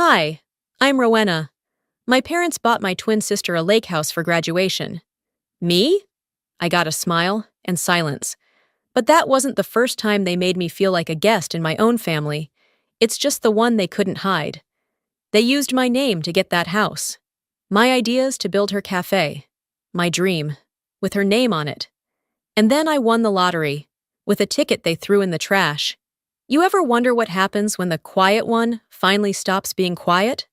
Hi, I'm Rowena. My parents bought my twin sister a lake house for graduation. Me? I got a smile and silence. But that wasn't the first time they made me feel like a guest in my own family. It's just the one they couldn't hide. They used my name to get that house. My ideas to build her cafe. My dream. With her name on it. And then I won the lottery. With a ticket they threw in the trash. You ever wonder what happens when the quiet one finally stops being quiet?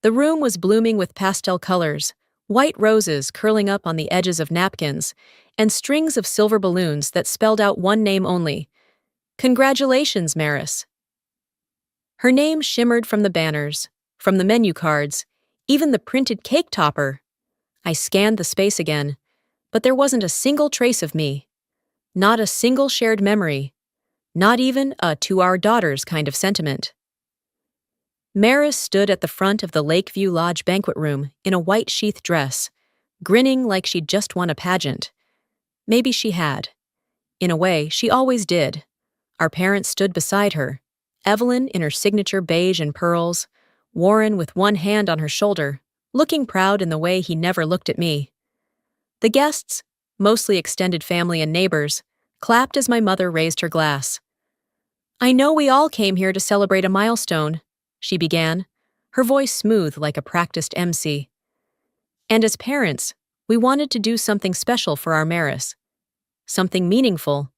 The room was blooming with pastel colors, white roses curling up on the edges of napkins, and strings of silver balloons that spelled out one name only. Congratulations, Maris. Her name shimmered from the banners, from the menu cards, even the printed cake topper. I scanned the space again, but there wasn't a single trace of me. Not a single shared memory. Not even a "to our daughters" kind of sentiment. Maris stood at the front of the Lakeview Lodge banquet room in a white sheath dress, grinning like she'd just won a pageant. Maybe she had. In a way, she always did. Our parents stood beside her, Evelyn in her signature beige and pearls, Warren with one hand on her shoulder, looking proud in the way he never looked at me. The guests, mostly extended family and neighbors, clapped as my mother raised her glass. "I know we all came here to celebrate a milestone," she began, her voice smooth like a practiced MC. "And as parents, we wanted to do something special for our Maris. Something meaningful."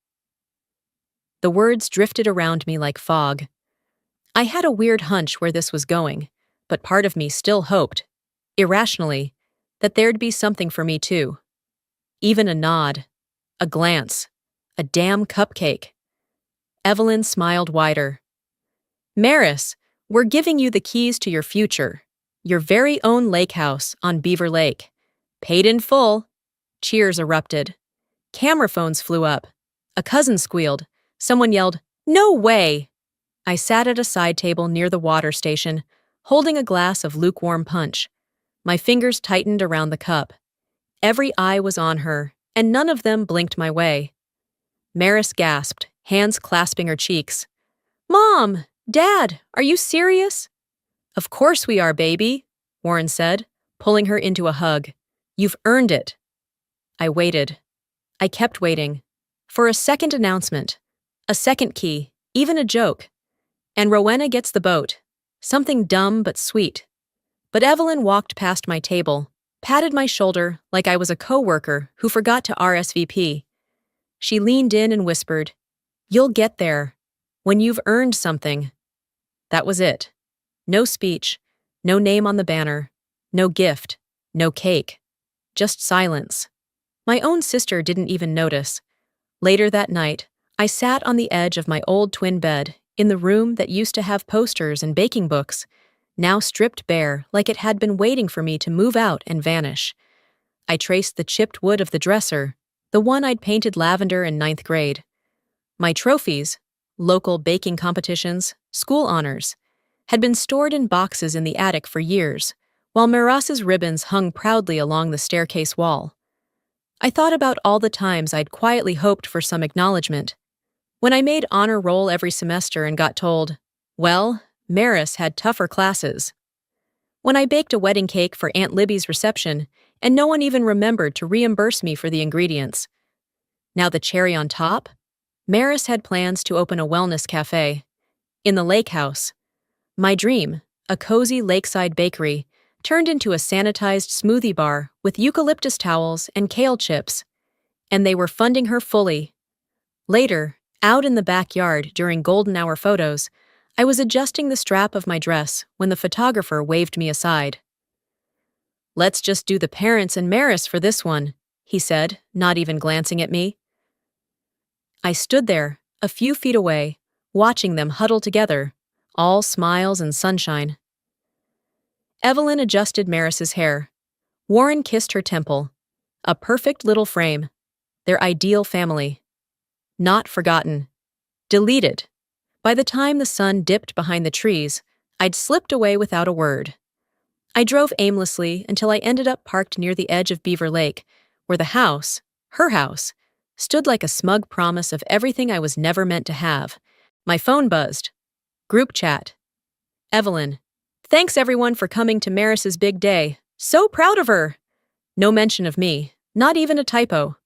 The words drifted around me like fog. I had a weird hunch where this was going, but part of me still hoped, irrationally, that there'd be something for me too. Even a nod, a glance, a damn cupcake. Evelyn smiled wider. "Maris, we're giving you the keys to your future. Your very own lake house on Beaver Lake. Paid in full." Cheers erupted. Camera phones flew up. A cousin squealed. Someone yelled, "No way!" I sat at a side table near the water station, holding a glass of lukewarm punch. My fingers tightened around the cup. Every eye was on her, and none of them blinked my way. Maris gasped, hands clasping her cheeks. "Mom! Dad! Are you serious?" "Of course we are, baby," Warren said, pulling her into a hug. "You've earned it." I waited. I kept waiting. For a second announcement. A second key. Even a joke. And Rowena gets the boat. Something dumb but sweet. But Evelyn walked past my table, patted my shoulder like I was a coworker who forgot to RSVP. She leaned in and whispered, "You'll get there. When you've earned something." That was it. No speech, no name on the banner, no gift, no cake. Just silence. My own sister didn't even notice. Later that night, I sat on the edge of my old twin bed in the room that used to have posters and baking books, now stripped bare like it had been waiting for me to move out and vanish. I traced the chipped wood of the dresser, the one I'd painted lavender in 9th grade. My trophies, local baking competitions, school honors, had been stored in boxes in the attic for years, while Miras's ribbons hung proudly along the staircase wall. I thought about all the times I'd quietly hoped for some acknowledgement. When I made honor roll every semester and got told, well, Maris had tougher classes. When I baked a wedding cake for Aunt Libby's reception, and no one even remembered to reimburse me for the ingredients. Now the cherry on top? Maris had plans to open a wellness cafe. In the lake house. My dream, a cozy lakeside bakery, turned into a sanitized smoothie bar with eucalyptus towels and kale chips. And they were funding her fully. Later, out in the backyard during golden hour photos, I was adjusting the strap of my dress when the photographer waved me aside. "Let's just do the parents and Maris for this one," he said, not even glancing at me. I stood there, a few feet away, watching them huddle together, all smiles and sunshine. Evelyn adjusted Maris's hair. Warren kissed her temple. A perfect little frame. Their ideal family. Not forgotten. Deleted. By the time the sun dipped behind the trees, I'd slipped away without a word. I drove aimlessly until I ended up parked near the edge of Beaver Lake, where the house, her house, stood like a smug promise of everything I was never meant to have. My phone buzzed. Group chat. "Evelyn, Thanks everyone for coming to Maris's big day. So proud of her. No mention of me, not even a typo.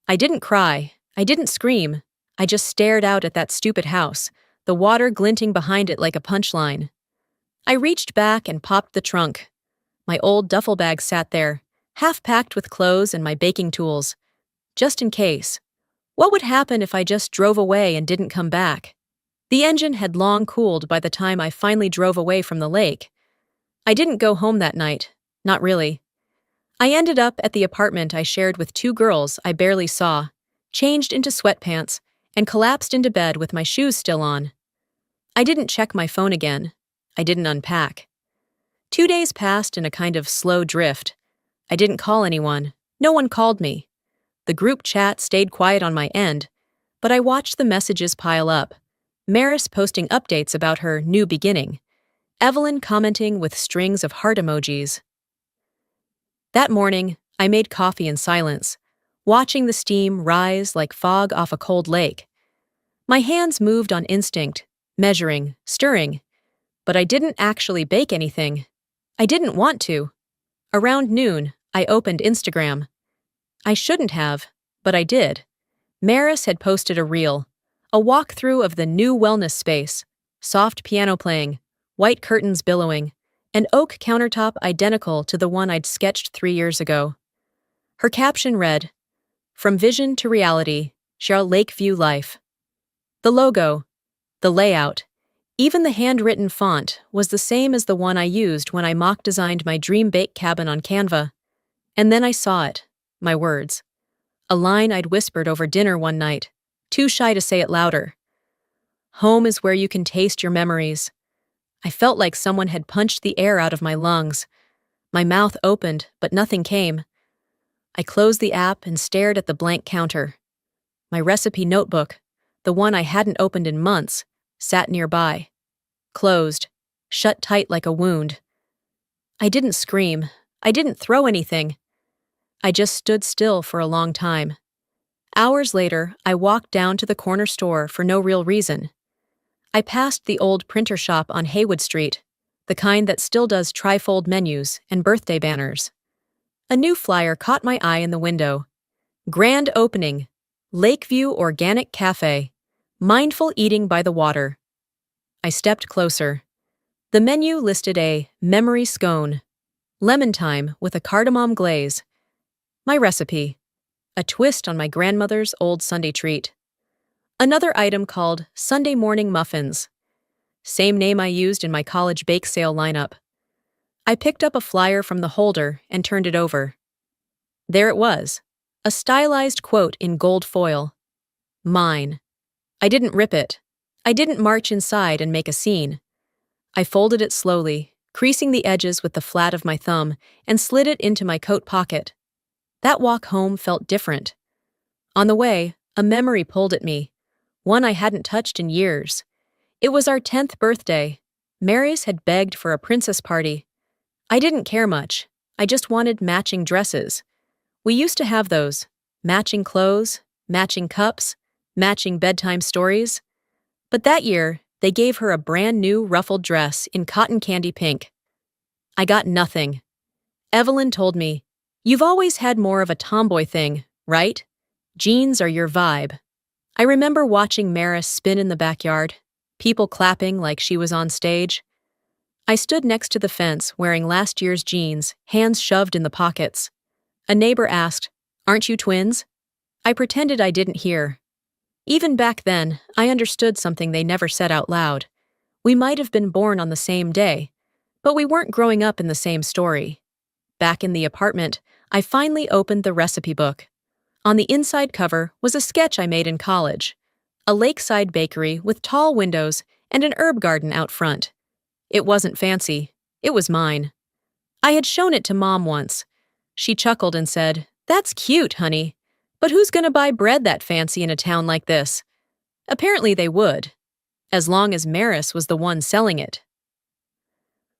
I didn't cry. I didn't scream. I just stared out at that stupid house, the water glinting behind it like a punchline. I reached back and popped the trunk. My old duffel bag sat there, half packed with clothes and my baking tools. Just in case. What would happen if I just drove away and didn't come back? The engine had long cooled by the time I finally drove away from the lake. I didn't go home that night. Not really. I ended up at the apartment I shared with two girls I barely saw, changed into sweatpants, and collapsed into bed with my shoes still on. I didn't check my phone again. I didn't unpack. 2 days passed in a kind of slow drift. I didn't call anyone. No one called me. The group chat stayed quiet on my end, but I watched the messages pile up. Maris posting updates about her new beginning. Evelyn commenting with strings of heart emojis. That morning, I made coffee in silence, watching the steam rise like fog off a cold lake. My hands moved on instinct, measuring, stirring, but I didn't actually bake anything. I didn't want to. Around noon, I opened Instagram. I shouldn't have, but I did. Maris had posted a reel, a walkthrough of the new wellness space, soft piano playing, white curtains billowing, an oak countertop identical to the one I'd sketched 3 years ago. Her caption read, "From vision to reality, share Lakeview life." The logo, the layout, even the handwritten font was the same as the one I used when I mock-designed my dream bake cabin on Canva. And then I saw it, my words. A line I'd whispered over dinner one night, too shy to say it louder. Home is where you can taste your memories. I felt like someone had punched the air out of my lungs. My mouth opened, but nothing came. I closed the app and stared at the blank counter. My recipe notebook, the one I hadn't opened in months, sat nearby. Closed, shut tight like a wound. I didn't scream. I didn't throw anything. I just stood still for a long time. Hours later, I walked down to the corner store for no real reason. I passed the old printer shop on Haywood Street, the kind that still does trifold menus and birthday banners. A new flyer caught my eye in the window. Grand opening, Lakeview Organic Cafe, mindful eating by the water. I stepped closer. The menu listed a memory scone, lemon thyme with a cardamom glaze. My recipe, a twist on my grandmother's old Sunday treat. Another item called Sunday morning muffins. Same name I used in my college bake sale lineup. I picked up a flyer from the holder and turned it over. There it was, a stylized quote in gold foil. Mine. I didn't rip it. I didn't march inside and make a scene. I folded it slowly, creasing the edges with the flat of my thumb, and slid it into my coat pocket. That walk home felt different. On the way, a memory pulled at me, one I hadn't touched in years. It was our 10th birthday. Mary's had begged for a princess party. I didn't care much. I just wanted matching dresses. We used to have those. Matching clothes, matching cups, matching bedtime stories. But that year, they gave her a brand new ruffled dress in cotton candy pink. I got nothing. Evelyn told me, "You've always had more of a tomboy thing, right? Jeans are your vibe." I remember watching Maris spin in the backyard, people clapping like she was on stage. I stood next to the fence wearing last year's jeans, hands shoved in the pockets. A neighbor asked, "Aren't you twins?" I pretended I didn't hear. Even back then, I understood something they never said out loud. We might have been born on the same day, but we weren't growing up in the same story. Back in the apartment, I finally opened the recipe book. On the inside cover was a sketch I made in college. A lakeside bakery with tall windows and an herb garden out front. It wasn't fancy. It was mine. I had shown it to Mom once. She chuckled and said, "That's cute, honey. But who's gonna buy bread that fancy in a town like this?" Apparently they would, as long as Maris was the one selling it.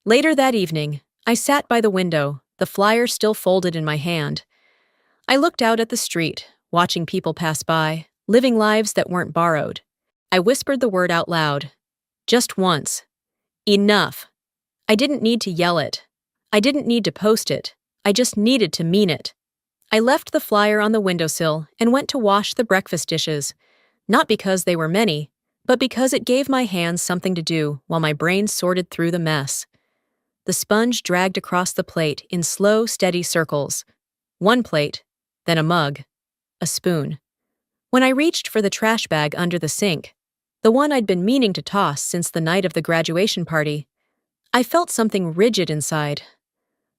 Later that evening, I sat by the window, the flyer still folded in my hand. I looked out at the street, watching people pass by, living lives that weren't borrowed. I whispered the word out loud. Just once. Enough. I didn't need to yell it. I didn't need to post it. I just needed to mean it. I left the flyer on the windowsill and went to wash the breakfast dishes, not because they were many, but because it gave my hands something to do while my brain sorted through the mess. The sponge dragged across the plate in slow, steady circles. One plate, then a mug, a spoon. When I reached for the trash bag under the sink, the one I'd been meaning to toss since the night of the graduation party, I felt something rigid inside.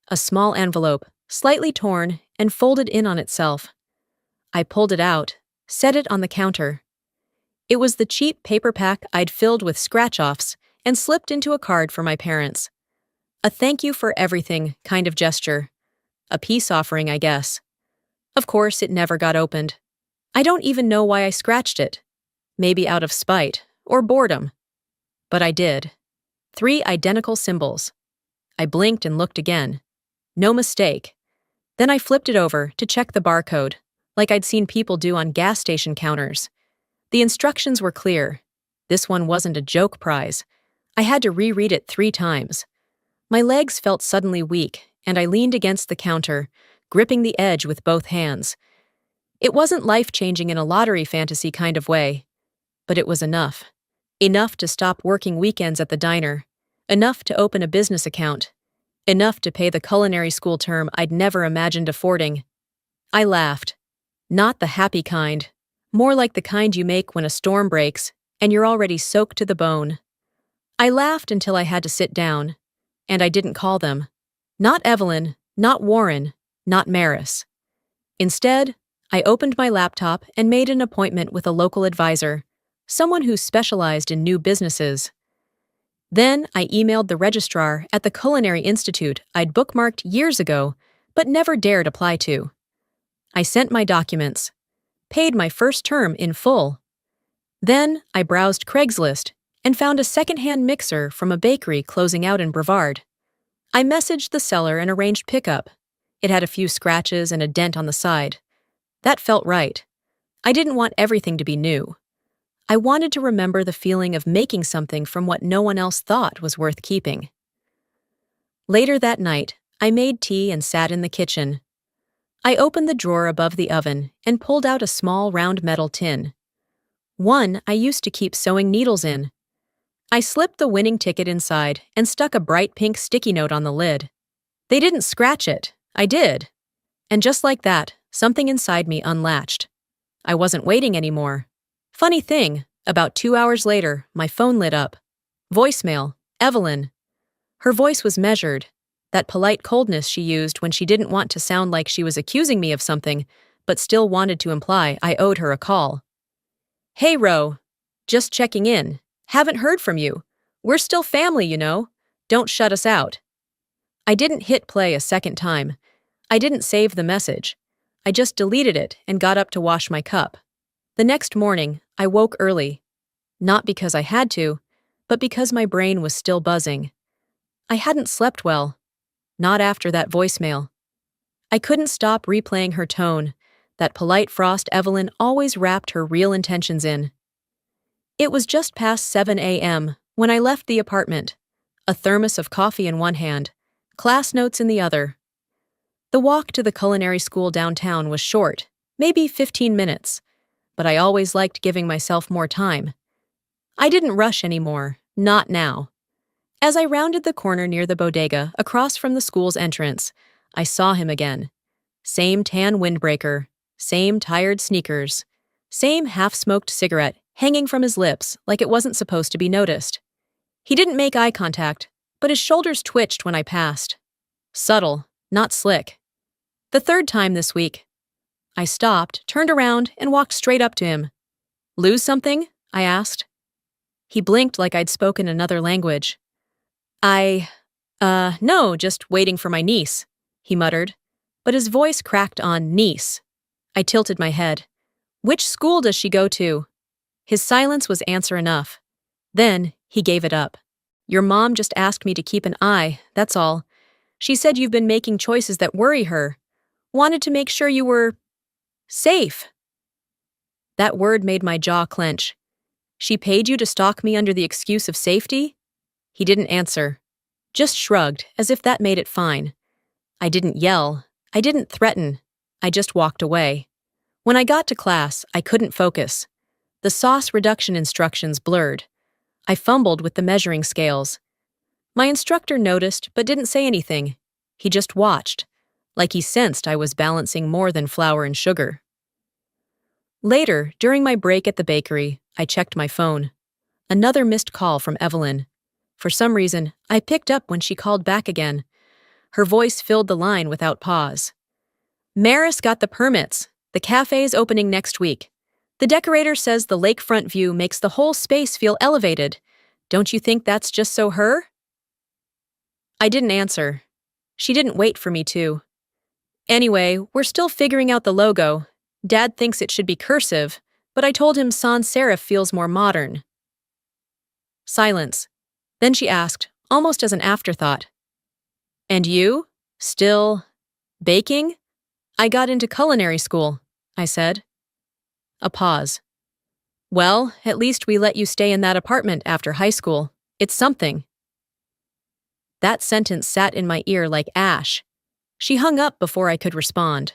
A small envelope, slightly torn and folded in on itself. I pulled it out, set it on the counter. It was the cheap paper pack I'd filled with scratch-offs and slipped into a card for my parents. A thank you for everything kind of gesture. A peace offering, I guess. Of course, it never got opened. I don't even know why I scratched it. Maybe out of spite or boredom. But I did. 3 identical symbols. I blinked and looked again. No mistake. Then I flipped it over to check the barcode, like I'd seen people do on gas station counters. The instructions were clear. This one wasn't a joke prize. I had to reread it 3 times. My legs felt suddenly weak, and I leaned against the counter, gripping the edge with both hands. It wasn't life-changing in a lottery fantasy kind of way, but it was enough. Enough to stop working weekends at the diner. Enough to open a business account. Enough to pay the culinary school term I'd never imagined affording. I laughed. Not the happy kind. More like the kind you make when a storm breaks and you're already soaked to the bone. I laughed until I had to sit down, and I didn't call them. Not Evelyn, not Warren, not Maris. Instead, I opened my laptop and made an appointment with a local advisor, someone who specialized in new businesses. Then I emailed the registrar at the Culinary Institute I'd bookmarked years ago but never dared apply to. I sent my documents, paid my first term in full. Then I browsed Craigslist and found a secondhand mixer from a bakery closing out in Brevard. I messaged the seller and arranged pickup. It had a few scratches and a dent on the side. That felt right. I didn't want everything to be new. I wanted to remember the feeling of making something from what no one else thought was worth keeping. Later that night, I made tea and sat in the kitchen. I opened the drawer above the oven and pulled out a small round metal tin. One I used to keep sewing needles in. I slipped the winning ticket inside and stuck a bright pink sticky note on the lid. They didn't scratch it. I did. And just like that, something inside me unlatched. I wasn't waiting anymore. Funny thing, about 2 hours later, my phone lit up. Voicemail, Evelyn. Her voice was measured, that polite coldness she used when she didn't want to sound like she was accusing me of something, but still wanted to imply I owed her a call. Hey, Ro. Just checking in. Haven't heard from you. We're still family, you know. Don't shut us out. I didn't hit play a second time. I didn't save the message. I just deleted it and got up to wash my cup. The next morning, I woke early. Not because I had to, but because my brain was still buzzing. I hadn't slept well. Not after that voicemail. I couldn't stop replaying her tone, that polite frost Evelyn always wrapped her real intentions in. It was just past 7 a.m. when I left the apartment, a thermos of coffee in one hand, class notes in the other. The walk to the culinary school downtown was short, maybe 15 minutes, but I always liked giving myself more time. I didn't rush anymore, not now. As I rounded the corner near the bodega across from the school's entrance, I saw him again. Same tan windbreaker, same tired sneakers, same half-smoked cigarette hanging from his lips like it wasn't supposed to be noticed. He didn't make eye contact, but his shoulders twitched when I passed. Subtle, not slick. The third time this week. I stopped, turned around, and walked straight up to him. Lose something? I asked. He blinked like I'd spoken another language. No, just waiting for my niece, he muttered, but his voice cracked on niece. I tilted my head. Which school does she go to? His silence was answer enough. Then he gave it up. Your mom just asked me to keep an eye, that's all. She said you've been making choices that worry her. Wanted to make sure you were safe. That word made my jaw clench. She paid you to stalk me under the excuse of safety? He didn't answer. just shrugged as if that made it fine. I didn't yell. I didn't threaten. I just walked away. When I got to class, I couldn't focus. The sauce reduction instructions blurred. I fumbled with the measuring scales. My instructor noticed but didn't say anything. He just watched, like he sensed I was balancing more than flour and sugar. Later, during my break at the bakery, I checked my phone. Another missed call from Evelyn. For some reason, I picked up when she called back again. Her voice filled the line without pause. Maris got the permits. The cafe is opening next week. The decorator says the lakefront view makes the whole space feel elevated. Don't you think that's just so her? I didn't answer. She didn't wait for me to. Anyway, we're still figuring out the logo. Dad thinks it should be cursive, but I told him sans serif feels more modern. Silence. Then she asked, almost as an afterthought. And you? Still baking? I got into culinary school, I said. A pause. Well, at least we let you stay in that apartment after high school. It's something. That sentence sat in my ear like ash. She hung up before I could respond.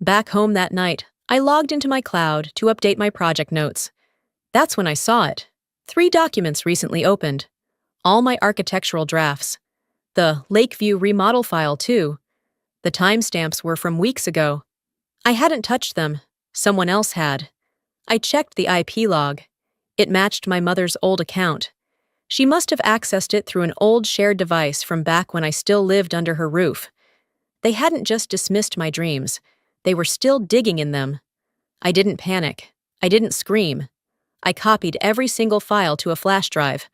Back home that night, I logged into my cloud to update my project notes. That's when I saw it. 3 documents recently opened. All my architectural drafts. The Lakeview remodel file, too. The timestamps were from weeks ago. I hadn't touched them. Someone else had. I checked the IP log. It matched my mother's old account. She must have accessed it through an old shared device from back when I still lived under her roof. They hadn't just dismissed my dreams. They were still digging in them. I didn't panic. I didn't scream. I copied every single file to a flash drive,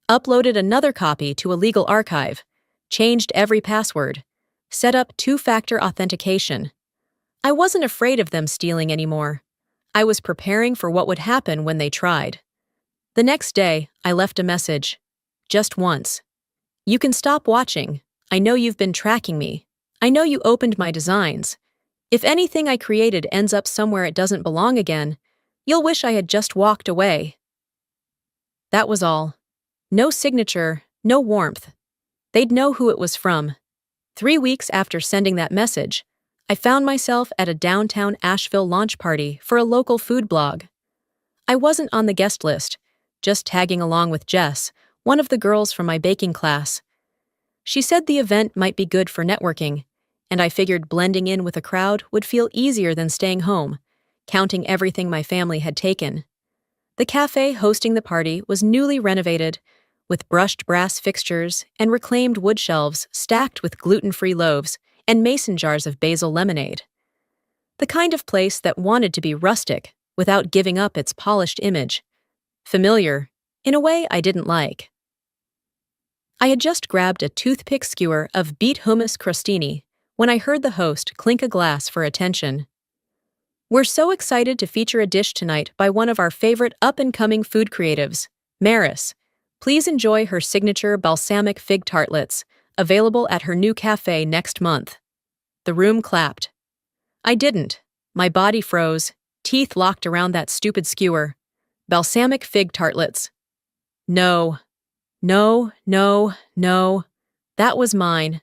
uploaded another copy to a legal archive, changed every password, set up 2-factor authentication. I wasn't afraid of them stealing anymore. I was preparing for what would happen when they tried. The next day, I left a message. Just once. You can stop watching. I know you've been tracking me. I know you opened my designs. If anything I created ends up somewhere it doesn't belong again, you'll wish I had just walked away. That was all. No signature, no warmth. They'd know who it was from. 3 weeks after sending that message, I found myself at a downtown Asheville launch party for a local food blog. I wasn't on the guest list, just tagging along with Jess, one of the girls from my baking class. She said the event might be good for networking, and I figured blending in with a crowd would feel easier than staying home, counting everything my family had taken. The cafe hosting the party was newly renovated, with brushed brass fixtures and reclaimed wood shelves stacked with gluten-free loaves and mason jars of basil lemonade. The kind of place that wanted to be rustic without giving up its polished image. Familiar, in a way I didn't like. I had just grabbed a toothpick skewer of beet hummus crostini when I heard the host clink a glass for attention. We're so excited to feature a dish tonight by one of our favorite up-and-coming food creatives, Maris. Please enjoy her signature balsamic fig tartlets, available at her new cafe next month. The room clapped. I didn't. My body froze, teeth locked around that stupid skewer. Balsamic fig tartlets. No. No, no, no. That was mine.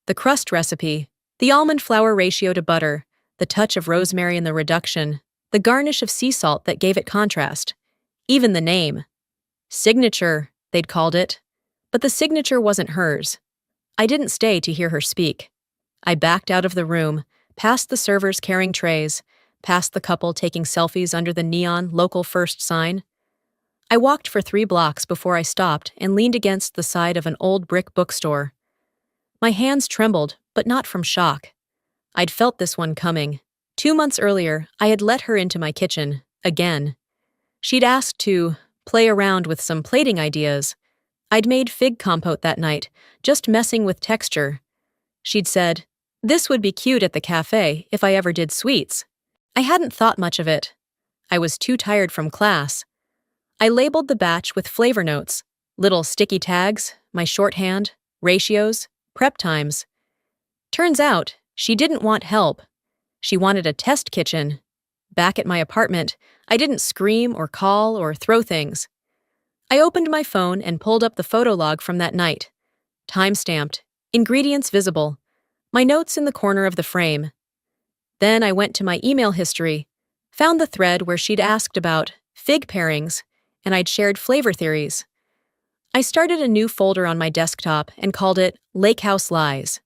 The crust recipe, the almond flour ratio to butter, the touch of rosemary in the reduction, the garnish of sea salt that gave it contrast. Even the name. Signature, they'd called it. But the signature wasn't hers. I didn't stay to hear her speak. I backed out of the room, past the servers carrying trays, past the couple taking selfies under the neon Local First sign. I walked for 3 blocks before I stopped and leaned against the side of an old brick bookstore. My hands trembled, but not from shock. I'd felt this one coming. 2 months earlier, I had let her into my kitchen, again. She'd asked to play around with some plating ideas. I'd made fig compote that night, just messing with texture. She'd said, "This would be cute at the cafe if I ever did sweets." I hadn't thought much of it. I was too tired from class. I labeled the batch with flavor notes, little sticky tags, my shorthand, ratios, prep times. Turns out, she didn't want help. She wanted a test kitchen. Back at my apartment, I didn't scream or call or throw things. I opened my phone and pulled up the photo log from that night. Time-stamped. Ingredients visible. My notes in the corner of the frame. Then I went to my email history, found the thread where she'd asked about fig pairings, and I'd shared flavor theories. I started a new folder on my desktop and called it Lake House Lies.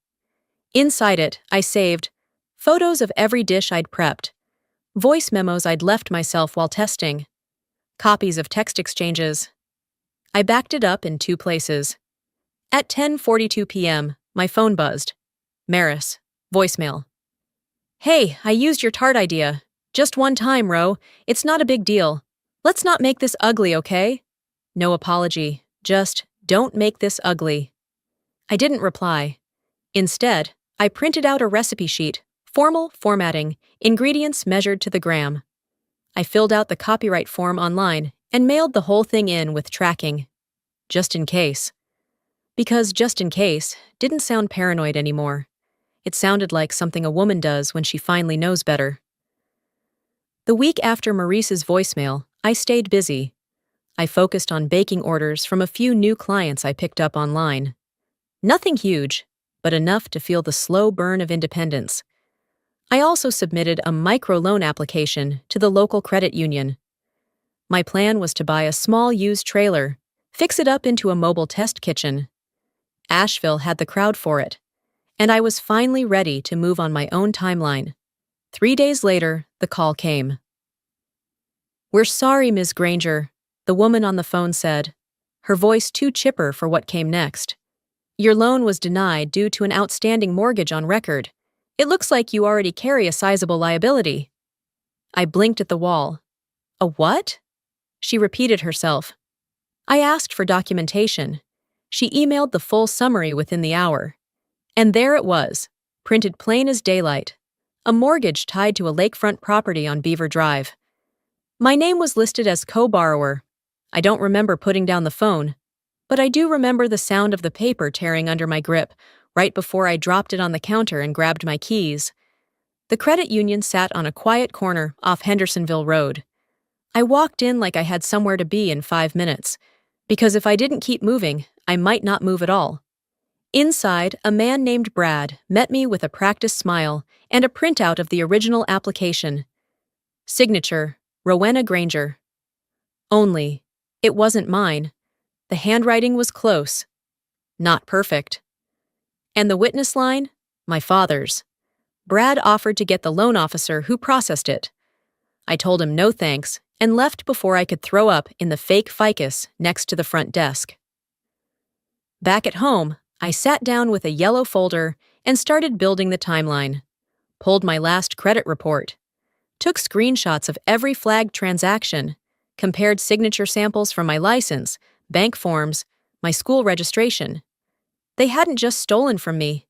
Inside it, I saved photos of every dish I'd prepped, voice memos I'd left myself while testing, copies of text exchanges. I backed it up in 2 places. At 10:42 p.m., my phone buzzed. Maris, voicemail. Hey, I used your tart idea. Just one time, Ro. It's not a big deal. Let's not make this ugly, okay? No apology. Just, don't make this ugly. I didn't reply. Instead, I printed out a recipe sheet, formal formatting, ingredients measured to the gram. I filled out the copyright form online and mailed the whole thing in with tracking. Just in case. Because just in case didn't sound paranoid anymore. It sounded like something a woman does when she finally knows better. The week after Maurice's voicemail, I stayed busy. I focused on baking orders from a few new clients I picked up online. Nothing huge, but enough to feel the slow burn of independence. I also submitted a microloan application to the local credit union. My plan was to buy a small used trailer, fix it up into a mobile test kitchen. Asheville had the crowd for it, and I was finally ready to move on my own timeline. 3 days later, the call came. "We're sorry, Ms. Granger," the woman on the phone said, her voice too chipper for what came next. "Your loan was denied due to an outstanding mortgage on record. It looks like you already carry a sizable liability." I blinked at the wall. "A what?" She repeated herself. I asked for documentation. She emailed the full summary within the hour. And there it was, printed plain as daylight. A mortgage tied to a lakefront property on Beaver Drive. My name was listed as co-borrower. I don't remember putting down the phone, but I do remember the sound of the paper tearing under my grip right before I dropped it on the counter and grabbed my keys. The credit union sat on a quiet corner off Hendersonville Road. I walked in like I had somewhere to be in 5 minutes, because if I didn't keep moving, I might not move at all. Inside, a man named Brad met me with a practiced smile and a printout of the original application. Signature, Rowena Granger. Only, it wasn't mine. The handwriting was close. Not perfect. And the witness line? My father's. Brad offered to get the loan officer who processed it. I told him no thanks and left before I could throw up in the fake ficus next to the front desk. Back at home, I sat down with a yellow folder and started building the timeline. Pulled my last credit report. Took screenshots of every flagged transaction. Compared signature samples from my license, bank forms, my school registration. They hadn't just stolen from me.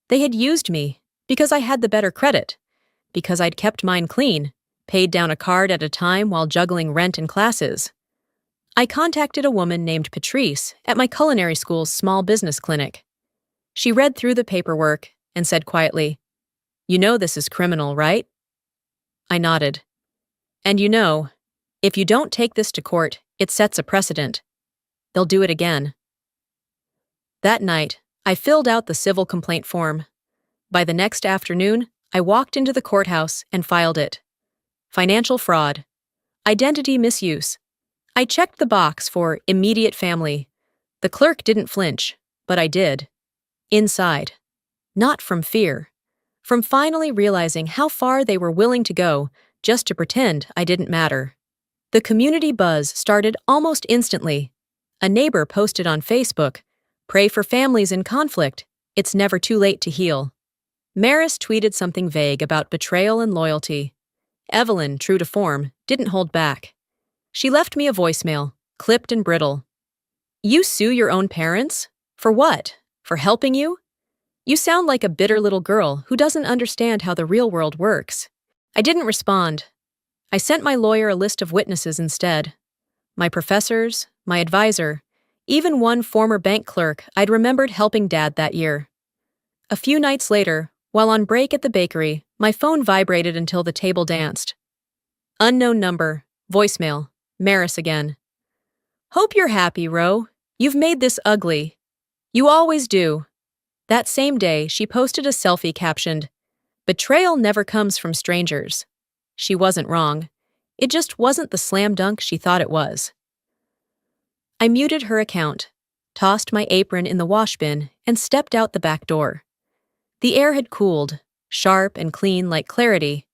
They had used me because I had the better credit. Because I'd kept mine clean, paid down a card at a time while juggling rent and classes. I contacted a woman named Patrice at my culinary school's small business clinic. She read through the paperwork and said quietly, "You know this is criminal, right?" I nodded. "And you know, if you don't take this to court, it sets a precedent. They'll do it again." That night, I filled out the civil complaint form. By the next afternoon, I walked into the courthouse and filed it. Financial fraud. Identity misuse. I checked the box for immediate family. The clerk didn't flinch, but I did. Inside. Not from fear. From finally realizing how far they were willing to go just to pretend I didn't matter. The community buzz started almost instantly. A neighbor posted on Facebook, "Pray for families in conflict. It's never too late to heal." Maris tweeted something vague about betrayal and loyalty. Evelyn, true to form, didn't hold back. She left me a voicemail, clipped and brittle. "You sue your own parents? For what? For helping you? You sound like a bitter little girl who doesn't understand how the real world works." I didn't respond. I sent my lawyer a list of witnesses instead. My professors, my advisor, even one former bank clerk I'd remembered helping Dad that year. A few nights later, while on break at the bakery, my phone vibrated until the table danced. Unknown number, voicemail, Maris again. "Hope you're happy, Ro. You've made this ugly." You always do. That same day, she posted a selfie captioned, "Betrayal never comes from strangers." She wasn't wrong. It just wasn't the slam dunk she thought it was. I muted her account, tossed my apron in the wash bin, and stepped out the back door. The air had cooled, sharp and clean like clarity.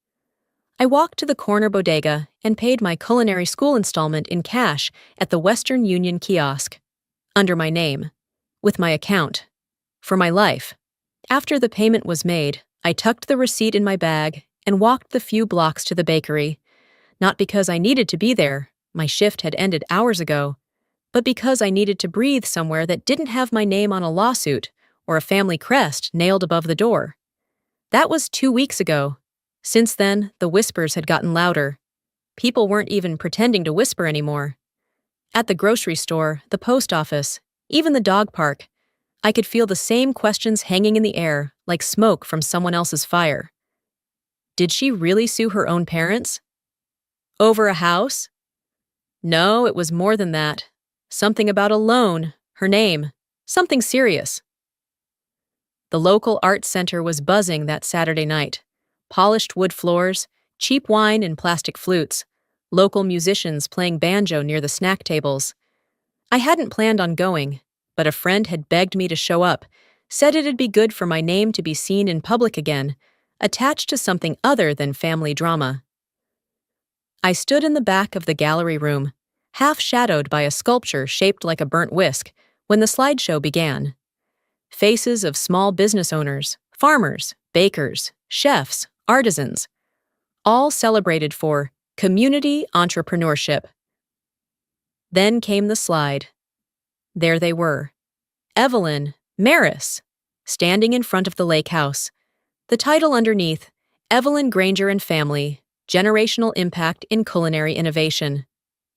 I walked to the corner bodega and paid my culinary school installment in cash at the Western Union kiosk, under my name, with my account, for my life. After the payment was made, I tucked the receipt in my bag and walked the few blocks to the bakery, not because I needed to be there, my shift had ended hours ago, but because I needed to breathe somewhere that didn't have my name on a lawsuit or a family crest nailed above the door. That was 2 weeks ago. Since then, the whispers had gotten louder. People weren't even pretending to whisper anymore. At the grocery store, the post office, even the dog park, I could feel the same questions hanging in the air, like smoke from someone else's fire. Did she really sue her own parents? Over a house? No, it was more than that. Something about a loan, her name, something serious. The local art center was buzzing that Saturday night. Polished wood floors, cheap wine and plastic flutes, local musicians playing banjo near the snack tables. I hadn't planned on going, but a friend had begged me to show up, said it'd be good for my name to be seen in public again, attached to something other than family drama. I stood in the back of the gallery room, half shadowed by a sculpture shaped like a burnt whisk, when the slideshow began. Faces of small business owners, farmers, bakers, chefs, artisans, all celebrated for community entrepreneurship. Then came the slide. There they were, Evelyn, Maris, standing in front of the lake house. The title underneath, Evelyn Granger and Family, Generational Impact in Culinary Innovation.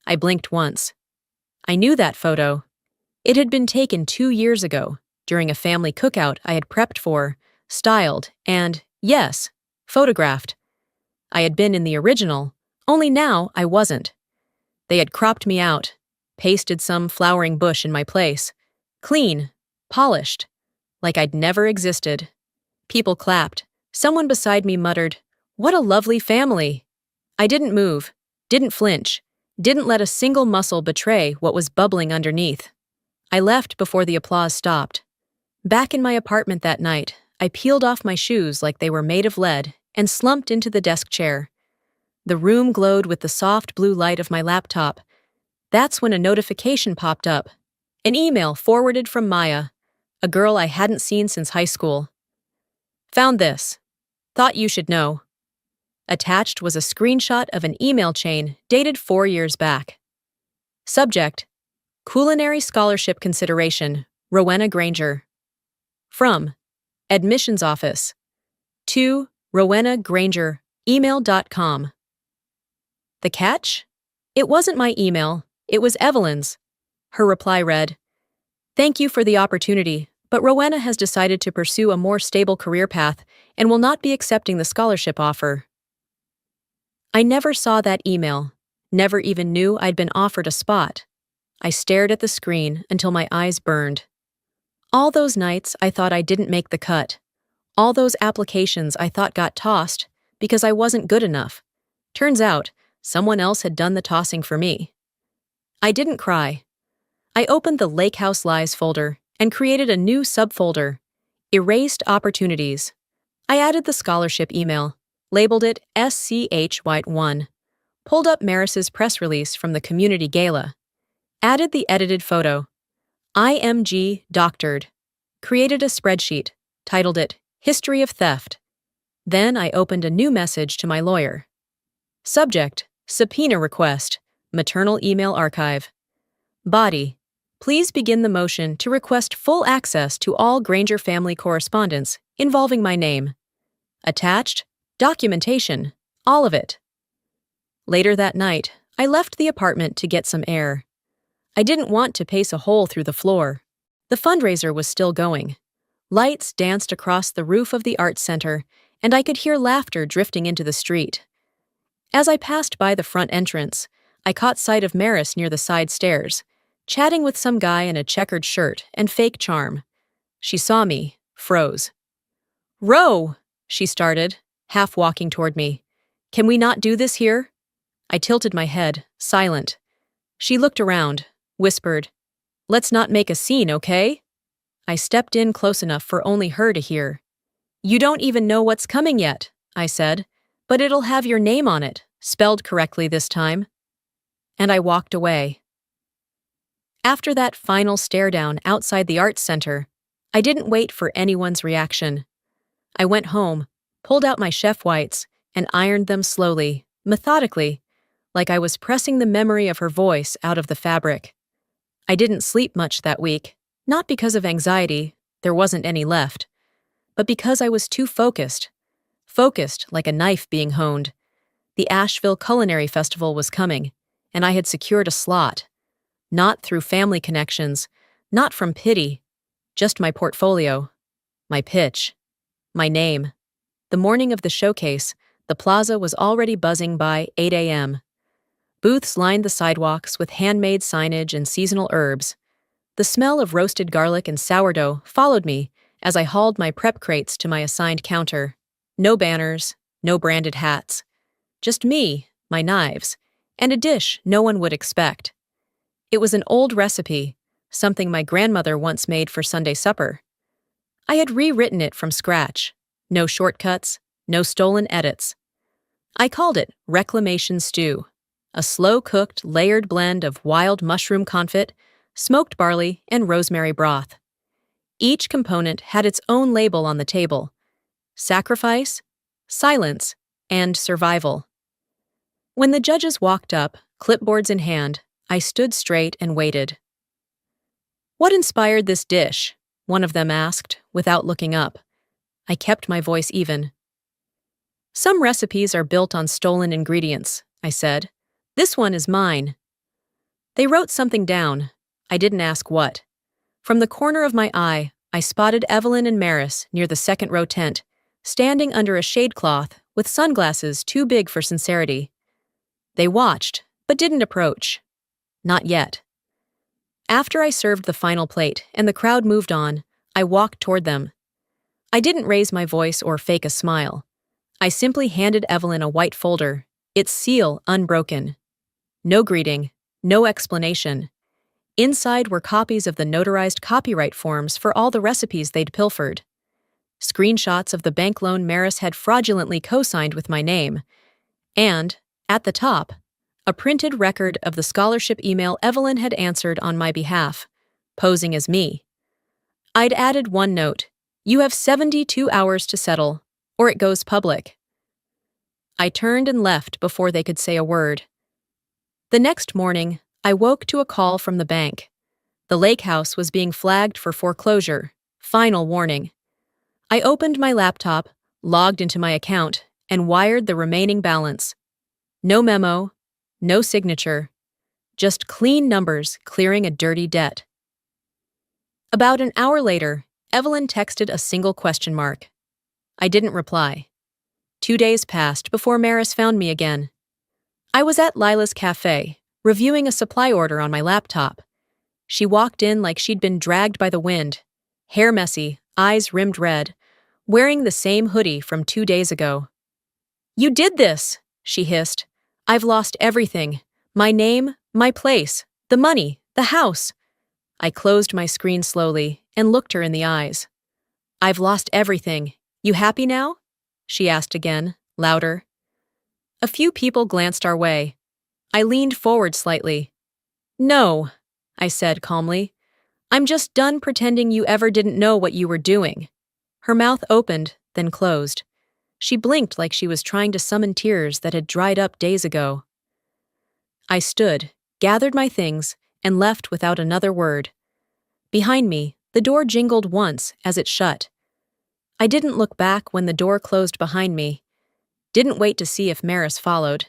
I blinked once. I knew that photo. It had been taken 2 years ago, during a family cookout I had prepped for, styled, and, yes, photographed. I had been in the original, only now I wasn't. They had cropped me out, pasted some flowering bush in my place. Clean, polished, like I'd never existed. People clapped. Someone beside me muttered, "What a lovely family." I didn't move, didn't flinch, didn't let a single muscle betray what was bubbling underneath. I left before the applause stopped. Back in my apartment that night, I peeled off my shoes like they were made of lead and slumped into the desk chair. The room glowed with the soft blue light of my laptop. That's when a notification popped up. An email forwarded from Maya, a girl I hadn't seen since high school. Found this. Thought you should know. Attached was a screenshot of an email chain dated 4 years back. Subject: Culinary Scholarship Consideration, Rowena Granger. From: Admissions Office. To Rowena Granger, email.com. The catch? It wasn't my email, it was Evelyn's. Her reply read, "Thank you for the opportunity, but Rowena has decided to pursue a more stable career path and will not be accepting the scholarship offer." I never saw that email, never even knew I'd been offered a spot. I stared at the screen until my eyes burned. All those nights I thought I didn't make the cut. All those applications I thought got tossed because I wasn't good enough. Turns out, someone else had done the tossing for me. I didn't cry. I opened the Lake House Lies folder and created a new subfolder, Erased Opportunities. I added the scholarship email, labeled it SCH White 1, pulled up Maris's press release from the community gala, added the edited photo, IMG Doctored, created a spreadsheet, titled it History of Theft. Then I opened a new message to my lawyer. Subject: Subpoena Request, Maternal Email Archive. Body: Please begin the motion to request full access to all Granger family correspondence involving my name. Attached: Documentation, all of it. Later that night, I left the apartment to get some air. I didn't want to pace a hole through the floor. The fundraiser was still going. Lights danced across the roof of the arts center, and I could hear laughter drifting into the street. As I passed by the front entrance, I caught sight of Maris near the side stairs, chatting with some guy in a checkered shirt and fake charm. She saw me, froze. "Row!" she started, half walking toward me. "Can we not do this here?" I tilted my head, silent. She looked around, whispered, "Let's not make a scene, okay?" I stepped in close enough for only her to hear. "You don't even know what's coming yet," I said, "but it'll have your name on it, spelled correctly this time." And I walked away. After that final stare down outside the arts center, I didn't wait for anyone's reaction. I went home, pulled out my chef whites, and ironed them slowly, methodically, like I was pressing the memory of her voice out of the fabric. I didn't sleep much that week, not because of anxiety, there wasn't any left, but because I was too focused. Focused like a knife being honed. The Asheville Culinary Festival was coming, and I had secured a slot. Not through family connections, not from pity, just my portfolio, my pitch, my name. The morning of the showcase, the plaza was already buzzing by 8 a.m. Booths lined the sidewalks with handmade signage and seasonal herbs. The smell of roasted garlic and sourdough followed me as I hauled my prep crates to my assigned counter. No banners, no branded hats. Just me, my knives, and a dish no one would expect. It was an old recipe, something my grandmother once made for Sunday supper. I had rewritten it from scratch. No shortcuts, no stolen edits. I called it Reclamation Stew, a slow-cooked, layered blend of wild mushroom confit, smoked barley, and rosemary broth. Each component had its own label on the table: sacrifice, silence, and survival. When the judges walked up, clipboards in hand, I stood straight and waited. "What inspired this dish?" one of them asked, without looking up. I kept my voice even. "Some recipes are built on stolen ingredients," I said. "This one is mine." They wrote something down. I didn't ask what. From the corner of my eye, I spotted Evelyn and Maris near the second-row tent, standing under a shade cloth with sunglasses too big for sincerity. They watched, but didn't approach. Not yet. After I served the final plate and the crowd moved on, I walked toward them. I didn't raise my voice or fake a smile. I simply handed Evelyn a white folder, its seal unbroken. No greeting, no explanation. Inside were copies of the notarized copyright forms for all the recipes they'd pilfered. Screenshots of the bank loan Maris had fraudulently co-signed with my name. And, at the top, a printed record of the scholarship email Evelyn had answered on my behalf, posing as me. I'd added one note: "You have 72 hours to settle, or it goes public." I turned and left before they could say a word. The next morning, I woke to a call from the bank. The lake house was being flagged for foreclosure. Final warning. I opened my laptop, logged into my account, and wired the remaining balance. No memo, no signature, just clean numbers clearing a dirty debt. About an hour later, Evelyn texted a single question mark. I didn't reply. 2 days passed before Maris found me again. I was at Lila's cafe, reviewing a supply order on my laptop. She walked in like she'd been dragged by the wind, hair messy, eyes rimmed red, wearing the same hoodie from 2 days ago. "You did this," she hissed. "I've lost everything. My name, my place, the money, the house." I closed my screen slowly and looked her in the eyes. "I've lost everything. You happy now?" she asked again, louder. A few people glanced our way. I leaned forward slightly. "No," I said calmly. "I'm just done pretending you ever didn't know what you were doing." Her mouth opened, then closed. She blinked like she was trying to summon tears that had dried up days ago. I stood, gathered my things, and left without another word. Behind me, the door jingled once as it shut. I didn't look back when the door closed behind me. Didn't wait to see if Maris followed.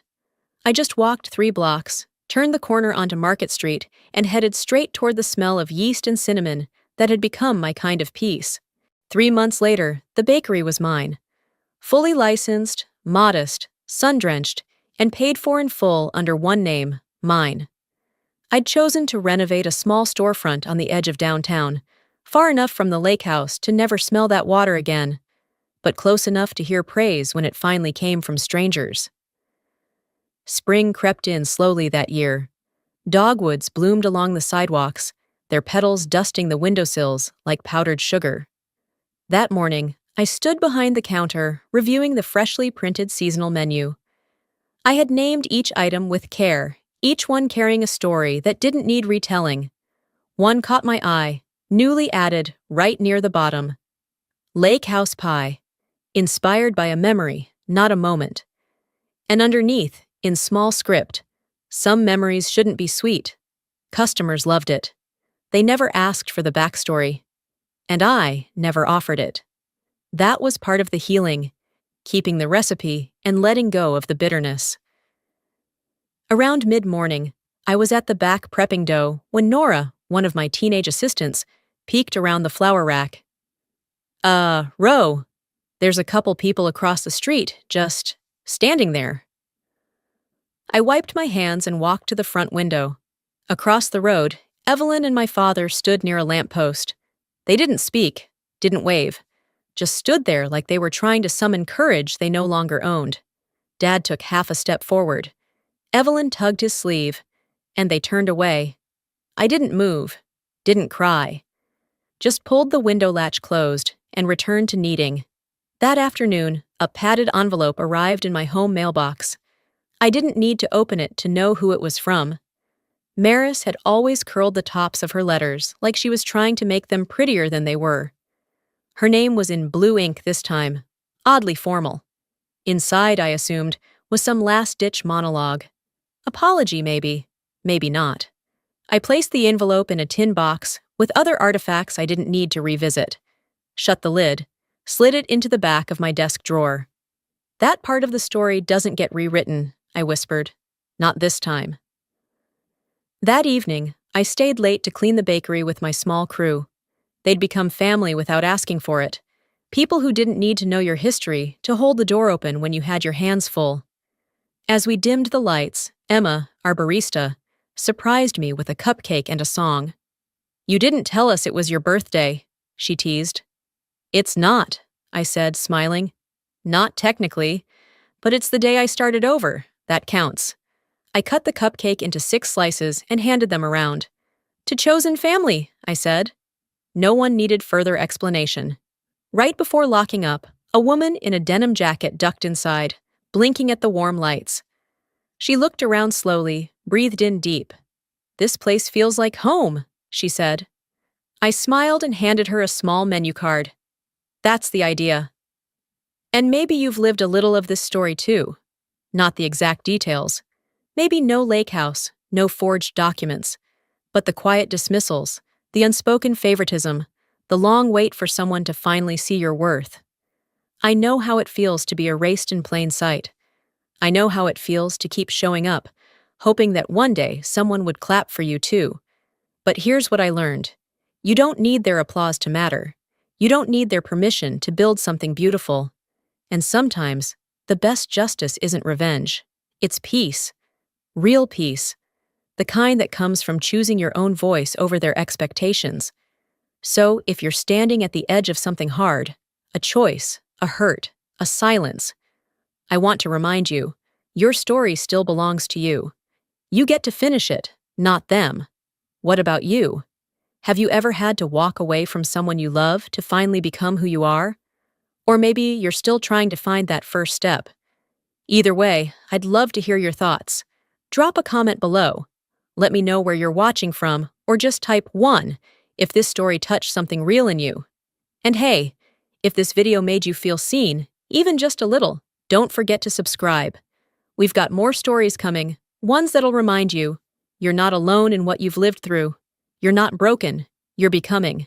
I just walked 3 blocks, turned the corner onto Market Street, and headed straight toward the smell of yeast and cinnamon that had become my kind of peace. 3 months later, the bakery was mine. Fully licensed, modest, sun-drenched, and paid for in full under one name, mine. I'd chosen to renovate a small storefront on the edge of downtown, far enough from the lake house to never smell that water again, but close enough to hear praise when it finally came from strangers. Spring crept in slowly that year. Dogwoods bloomed along the sidewalks, their petals dusting the windowsills like powdered sugar. That morning, I stood behind the counter, reviewing the freshly printed seasonal menu. I had named each item with care, each one carrying a story that didn't need retelling. One caught my eye, newly added, right near the bottom. Lake House Pie, inspired by a memory, not a moment. And underneath, in small script, some memories shouldn't be sweet. Customers loved it. They never asked for the backstory. And I never offered it. That was part of the healing, keeping the recipe and letting go of the bitterness. Around mid-morning, I was at the back prepping dough when Nora, one of my teenage assistants, peeked around the flour rack. Ro, there's a couple people across the street, just standing there. I wiped my hands and walked to the front window. Across the road, Evelyn and my father stood near a lamppost. They didn't speak, didn't wave, just stood there like they were trying to summon courage they no longer owned. Dad took half a step forward. Evelyn tugged his sleeve, and they turned away. I didn't move, didn't cry. Just pulled the window latch closed and returned to kneading. That afternoon, a padded envelope arrived in my home mailbox. I didn't need to open it to know who it was from. Maris had always curled the tops of her letters like she was trying to make them prettier than they were. Her name was in blue ink this time, oddly formal. Inside, I assumed, was some last-ditch monologue. Apology, maybe, maybe not. I placed the envelope in a tin box with other artifacts I didn't need to revisit, shut the lid, slid it into the back of my desk drawer. That part of the story doesn't get rewritten, I whispered. Not this time. That evening, I stayed late to clean the bakery with my small crew. They'd become family without asking for it. People who didn't need to know your history to hold the door open when you had your hands full. As we dimmed the lights, Emma, our barista, surprised me with a cupcake and a song. "You didn't tell us it was your birthday," she teased. "It's not," I said, smiling. "Not technically, but it's the day I started over. That counts." I cut the cupcake into 6 slices and handed them around. "To chosen family," I said. No one needed further explanation. Right before locking up, a woman in a denim jacket ducked inside, blinking at the warm lights. She looked around slowly, breathed in deep. "This place feels like home," she said. I smiled and handed her a small menu card. "That's the idea. And maybe you've lived a little of this story too. Not the exact details. Maybe no lake house, no forged documents, but the quiet dismissals, the unspoken favoritism, the long wait for someone to finally see your worth. I know how it feels to be erased in plain sight. I know how it feels to keep showing up, hoping that one day someone would clap for you too. But here's what I learned. You don't need their applause to matter. You don't need their permission to build something beautiful. And sometimes, the best justice isn't revenge. It's peace. Real peace. The kind that comes from choosing your own voice over their expectations. So, if you're standing at the edge of something hard, a choice, a hurt, a silence, I want to remind you, your story still belongs to you. You get to finish it, not them. What about you? Have you ever had to walk away from someone you love to finally become who you are? Or maybe you're still trying to find that first step. Either way, I'd love to hear your thoughts. Drop a comment below. Let me know where you're watching from, or just type 1 if this story touched something real in you. And hey, if this video made you feel seen, even just a little, don't forget to subscribe. We've got more stories coming, ones that'll remind you, you're not alone in what you've lived through. You're not broken, you're becoming.